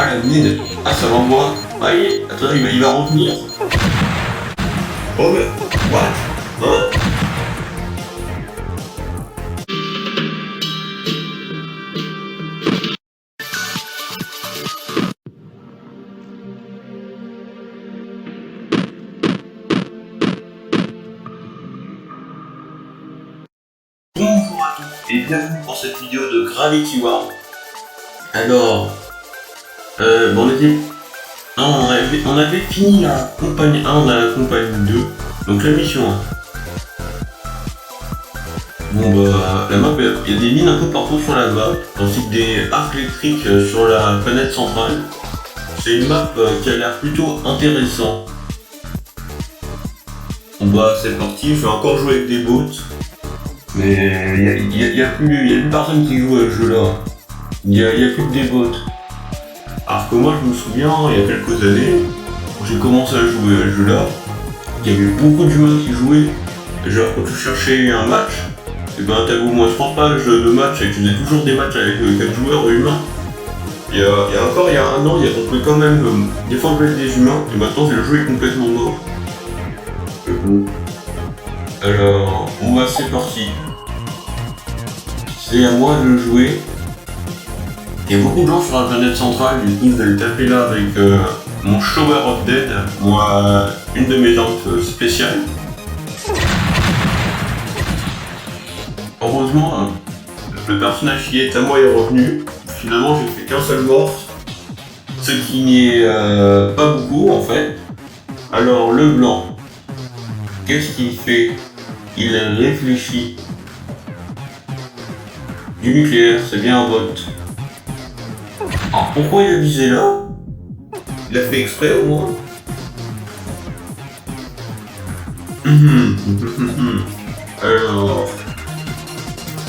Ah, la mine. Ah, ça l'envoie. Ah, attends, il va revenir. Oh, mais... What? Hein? Bonjour à tous et bienvenue pour cette vidéo de Gravity Wars. Alors, on avait fini la campagne 1, on a la campagne 2, donc la mission 1. Bon bah, la map, il y a des mines un peu partout sur la map, ainsi que des arcs électriques sur la planète centrale. C'est une map qui a l'air plutôt intéressante. Bon bah, c'est parti, je vais encore jouer avec des bots. Mais il y a plus personne qui joue à ce jeu-là. Il y a plus que des bots. Alors que moi, je me souviens, il y a quelques années, quand j'ai commencé à jouer à ce jeu-là, il y avait beaucoup d'humains qui jouaient. Et genre, quand tu cherchais un match, et ben t'avais au moins 30 pages de match et tu faisais toujours des matchs avec 4 joueurs humains. Il y a un an, on pouvait quand même des fois jouer avec des humains, et maintenant le jeu est complètement mort. Alors, c'est parti. C'est à moi de jouer. Il y a beaucoup de gens sur la planète centrale, du coup je vais le taper là avec mon Shower of Dead, une de mes armes spéciales. Heureusement, le personnage qui est à moi est revenu. Finalement j'ai fait qu'un seul mort, ce qui n'est pas beaucoup en fait. Alors le blanc, qu'est-ce qu'il fait? Il réfléchit. Du nucléaire, c'est bien un bot. Alors pourquoi il a visé là? Il a fait exprès au moins. Alors...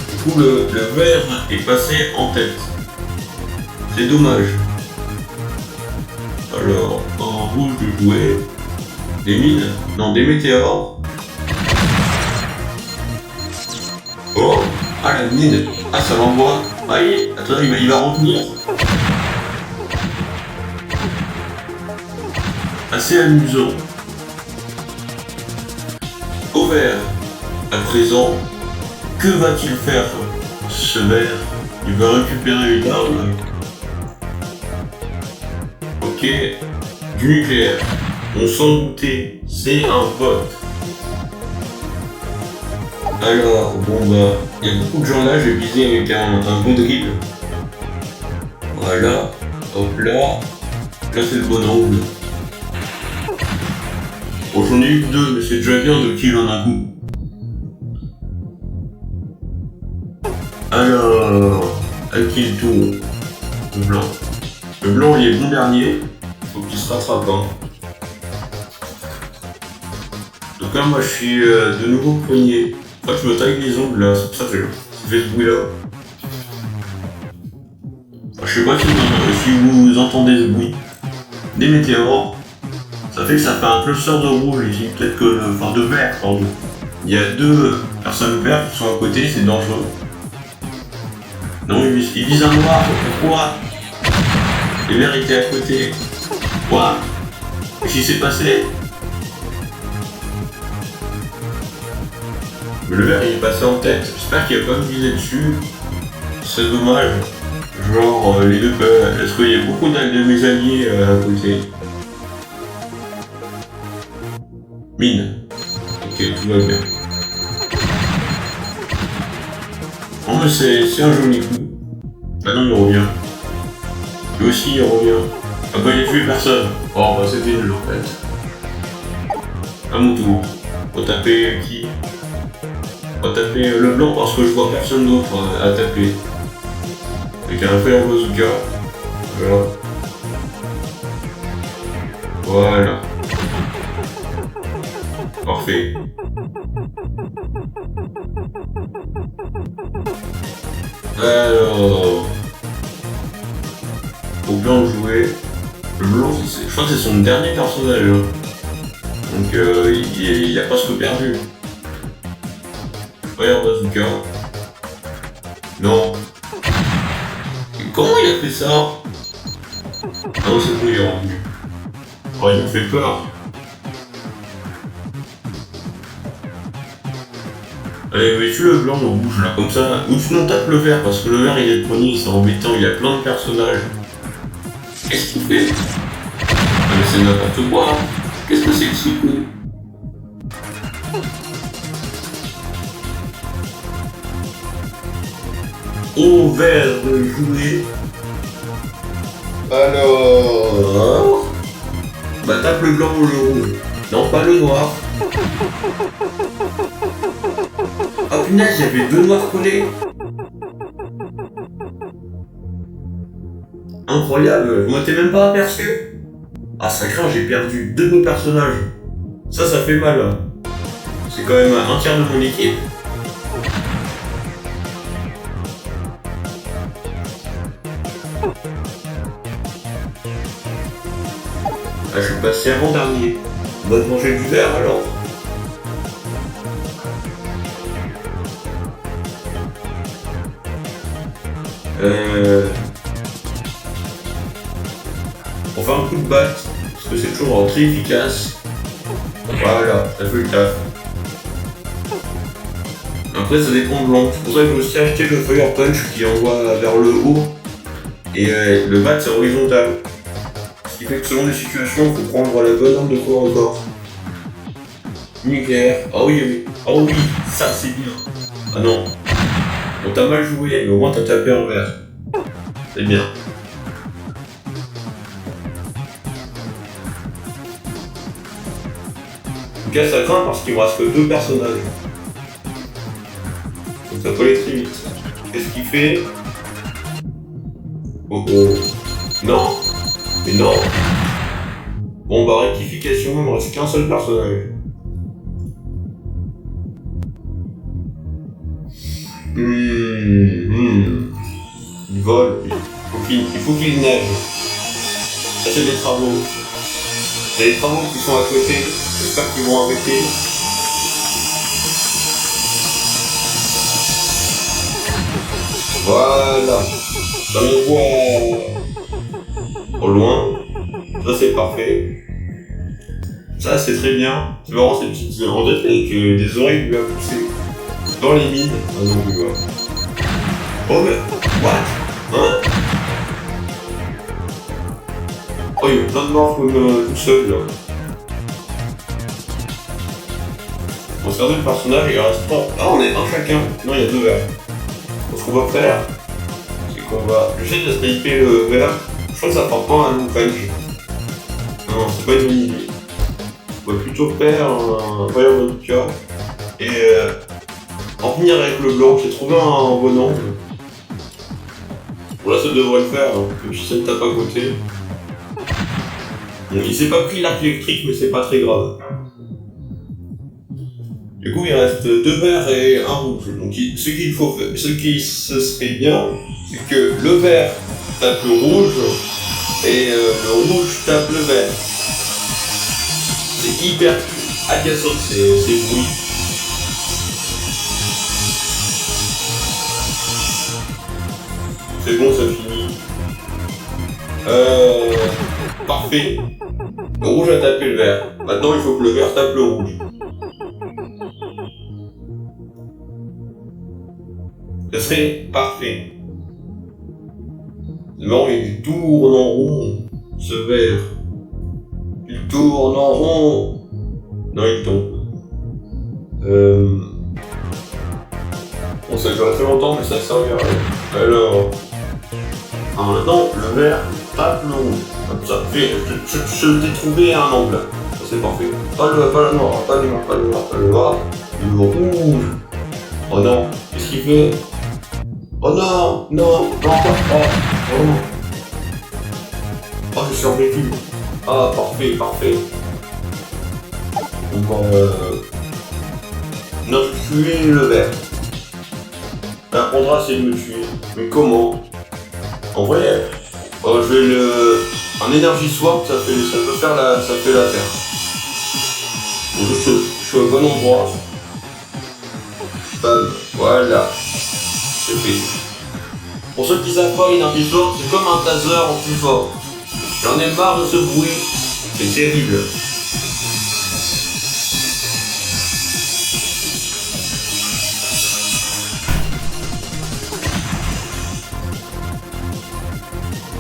Du coup le vert est passé en tête. C'est dommage. Alors, en rouge de jouer. Des mines? Non, des météores. Oh! Ah, la mine! Ah, ça l'envoie! Ah, attends, il va revenir. Assez amusant. Au vert. À présent, que va-t-il faire, ce vert? Il va récupérer une arme. Ok. Du nucléaire. On s'en doutait. C'est un bot. Alors, bon bah, il y a beaucoup de gens là, je vais viser avec un bon drill. Voilà, hop là, là c'est le bon angle. Bon, j'en ai eu que 2, mais c'est déjà bien de kill en un coup. Alors, à qui le tour? Le blanc. Le blanc il est bon dernier, faut qu'il se rattrape hein. Donc là moi je suis de nouveau premier. Je me taille les ongles là, c'est pour ça que je fais ce bruit là. Je sais pas si vous entendez ce bruit. Des météores. Ça fait que ça fait un cluster de rouge ici, peut-être que... Enfin de vert, pardon. Il y a 2 personnes vertes qui sont à côté, c'est dangereux. Non, il vise un noir, pourquoi? Les verts étaient à côté. Quoi? Qu'est-ce qui s'est passé? Mais le vert il est passé en tête, j'espère qu'il va pas me viser dessus. C'est dommage. Genre les deux peuvent. Parce qu'il y a beaucoup de mes alliés à côté. Mine. Ok, tout va bien. Oh mais c'est un joli coup. Ah non il revient. Lui aussi il revient. Ah bah il a tué personne. Oh bah c'était nul en fait. À mon tour. Faut taper qui? On va taper le blanc parce que je vois personne d'autre à taper. Avec un fire bazooka. Voilà. Voilà. Parfait. Alors... Faut bien jouer. Le blanc, je crois que c'est son dernier personnage. Hein. Donc il a presque perdu. Fire bazooka. Non. Et comment il a fait ça? Non, c'est bon, il est revenu. Oh, il me fait peur. Allez, mets-tu le blanc, le rouge, là, comme ça. Ou sinon tape le vert, parce que le vert, il est premier, c'est embêtant, il y a plein de personnages. Qu'est-ce qu'il fait? Ah, mais c'est n'importe quoi. Qu'est-ce que c'est que ce coup? Au vert de jouer. Alors... Bah tape le blanc ou le rouge. Non, pas le noir. Oh punaise, il y avait deux noirs collés. Incroyable, je m'étais même pas aperçu. Ah ça craint, j'ai perdu deux de nos personnages. Ça fait mal. Hein. C'est quand même un tiers de mon équipe. Ah, je suis passé avant-dernier. On va te manger du verre alors. On fait un coup de batte, parce que c'est toujours très efficace. Voilà, ça fait le taf. Après ça dépend de l'angle, c'est pour ça que j'ai aussi acheté le Fire Punch qui envoie vers le haut. Et le bat c'est horizontal. Ce qui fait que selon les situations, il faut prendre la bonne arme de corps encore. Nucléaire, ah oui, oui, oh oui, ça c'est bien. Ah non, on t'a mal joué, mais au moins t'as tapé en vert. C'est bien. En tout cas, ça craint parce qu'il me reste que deux personnages. Donc ça peut aller très vite. Qu'est-ce qu'il fait? Oh oh. Non. Mais non. Bon bah rectification, il me reste qu'un seul personnage. Il vole. Il faut qu'il neige. Ça c'est des travaux. Il y a des travaux qui sont à côté. J'espère qu'ils vont arrêter. Voilà. Ça me voit au loin. Ça c'est parfait. Ça c'est très bien. C'est marrant ces petites rondettes avec des oreilles lui à pousser dans les mines. Ah non, je vois. Oh mais... What? Hein? Oh, il y a plein de morts comme tout seul là. On se regarde le personnage, il reste pas. Ah, on est un chacun. Non, il y a deux verres. Donc, ce qu'on va faire, c'est qu'on va. J'essaie de sniper le verre. Je crois que ça porte pas un long range. Non, c'est pas une bonne idée. On va plutôt faire un Fire Monica et en finir avec le blanc. J'ai trouvé un bon angle. Bon, là, ça devrait le faire, hein, même si ça ne tape à côté. Bon, il s'est pas pris l'arc électrique, mais c'est pas très grave. Du coup, il reste deux verts et un rouge. Donc, ce qu'il faut faire, ce qui se serait bien, c'est que le vert tape le rouge et le rouge tape le vert. C'est hyper agaçant ces bruits. C'est bon, ça finit. Parfait. Le rouge a tapé le vert. Maintenant, il faut que le vert tape le rouge. Ce serait parfait. Non, il tourne en rond, ce vert. Il tourne en rond. Non, il tombe. Bon, ça durait très longtemps, mais ça servira. Alors, maintenant, le vert tape le rouge. Comme ça, je t'ai trouvé un angle. Ça, c'est parfait. Pas le noir, pas le noir, pas le noir, pas le noir. Le rouge. Oh non, qu'est-ce qu'il fait? Oh non, non, non, oh. Oh, j'ai survécu. Ah, parfait, parfait. Bon, notre tuer le vert. T'apprendras à essayer de me tuer. Mais comment? En vrai, je vais le... Un énergie swap, ça peut faire ça fait l'affaire. Je suis au bon endroit. Bam, voilà. C'est fait. Pour ceux qui savent pas, énergie swap, c'est comme un taser en plus fort. J'en ai marre de ce bruit. C'est terrible.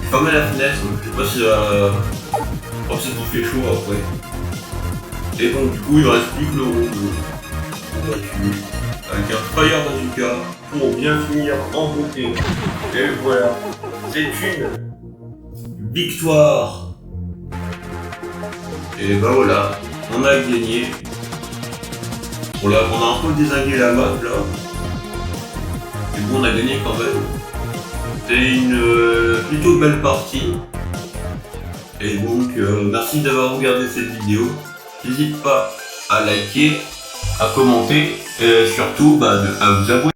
J'ai fermé la fenêtre, je sais pas si oh, c'est qu'il fait chaud après. Et donc du coup il ne reste plus que le rond de voiture. Avec un Fire Bazooka pour bien finir en beauté. Et voilà, c'est une victoire. Et bah voilà, on a gagné. On a un peu désingué la map là. Et bon, on a gagné quand même. C'était une plutôt belle partie. Et donc, merci d'avoir regardé cette vidéo. N'hésite pas à liker, à commenter et surtout à vous abonner.